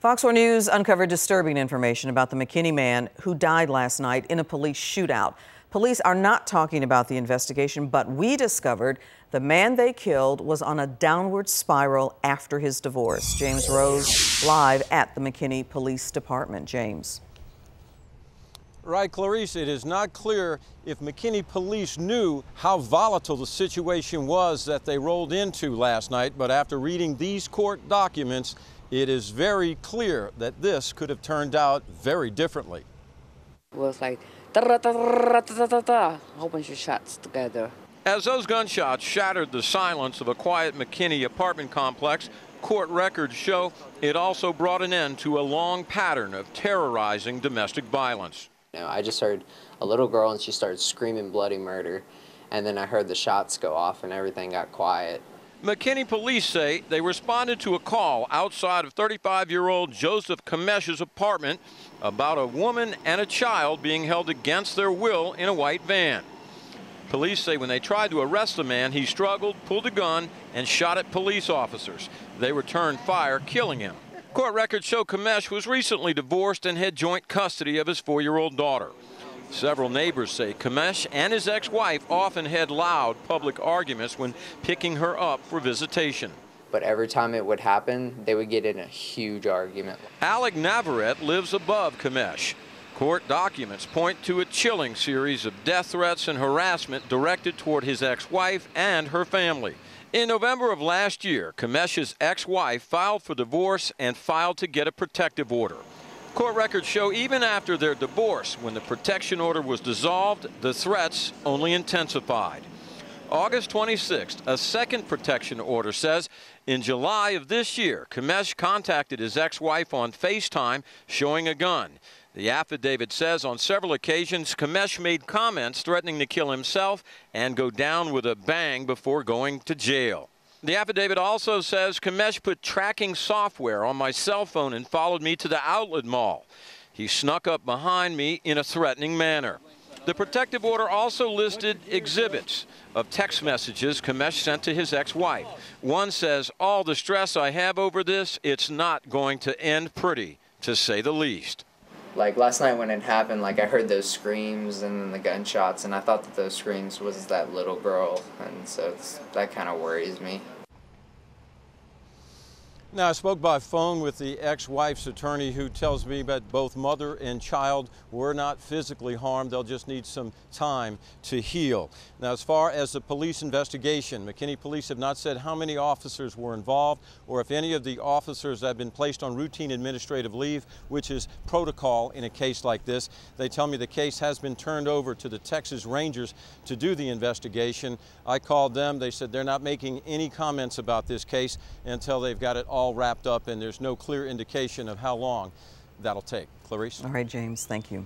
Fox 4 News uncovered disturbing information about the McKinney man who died last night in a police shootout. Police are not talking about the investigation, but we discovered the man they killed was on a downward spiral after his divorce. James Rose live at the McKinney Police Department. James. Right, Clarice, it is not clear if McKinney police knew how volatile the situation was that they rolled into last night, but after reading these court documents, it is very clear that this could have turned out very differently. It was like a whole bunch of shots together. As those gunshots shattered the silence of a quiet McKinney apartment complex, court records show it also brought an end to a long pattern of terrorizing domestic violence. I just heard a little girl and she started screaming bloody murder, and then I heard the shots go off and everything got quiet. McKinney police say they responded to a call outside of 35-year-old Joseph Kamesh's apartment about a woman and a child being held against their will in a white van. Police say when they tried to arrest the man, he struggled, pulled a gun, and shot at police officers. They returned fire, killing him. Court records show Kamesh was recently divorced and had joint custody of his 4-year-old daughter. Several neighbors say Kamesh and his ex-wife often had loud public arguments when picking her up for visitation. But every time it would happen, they would get in a huge argument. Alec Navarrete lives above Kamesh. Court documents point to a chilling series of death threats and harassment directed toward his ex-wife and her family. In November of last year, Kamesh's ex-wife filed for divorce and filed to get a protective order. Court records show even after their divorce, when the protection order was dissolved, the threats only intensified. August 26th, a second protection order says in July of this year, Kamesh contacted his ex-wife on FaceTime showing a gun. The affidavit says on several occasions, Kamesh made comments threatening to kill himself and go down with a bang before going to jail. The affidavit also says Kamesh put tracking software on my cell phone and followed me to the outlet mall. He snuck up behind me in a threatening manner. The protective order also listed exhibits of text messages Kamesh sent to his ex-wife. One says, "All the stress I have over this, it's not going to end pretty, to say the least." Like last night when it happened, like I heard those screams and then the gunshots, and I thought that those screams was that little girl, and so that kind of worries me. Now, I spoke by phone with the ex-wife's attorney, who tells me that both mother and child were not physically harmed. They'll just need some time to heal. Now, as far as the police investigation, McKinney police have not said how many officers were involved or if any of the officers have been placed on routine administrative leave, which is protocol in a case like this. They tell me the case has been turned over to the Texas Rangers to do the investigation. I called them. They said they're not making any comments about this case until they've got it all wrapped up, and there's no clear indication of how long that'll take. Clarice? All right, James, thank you.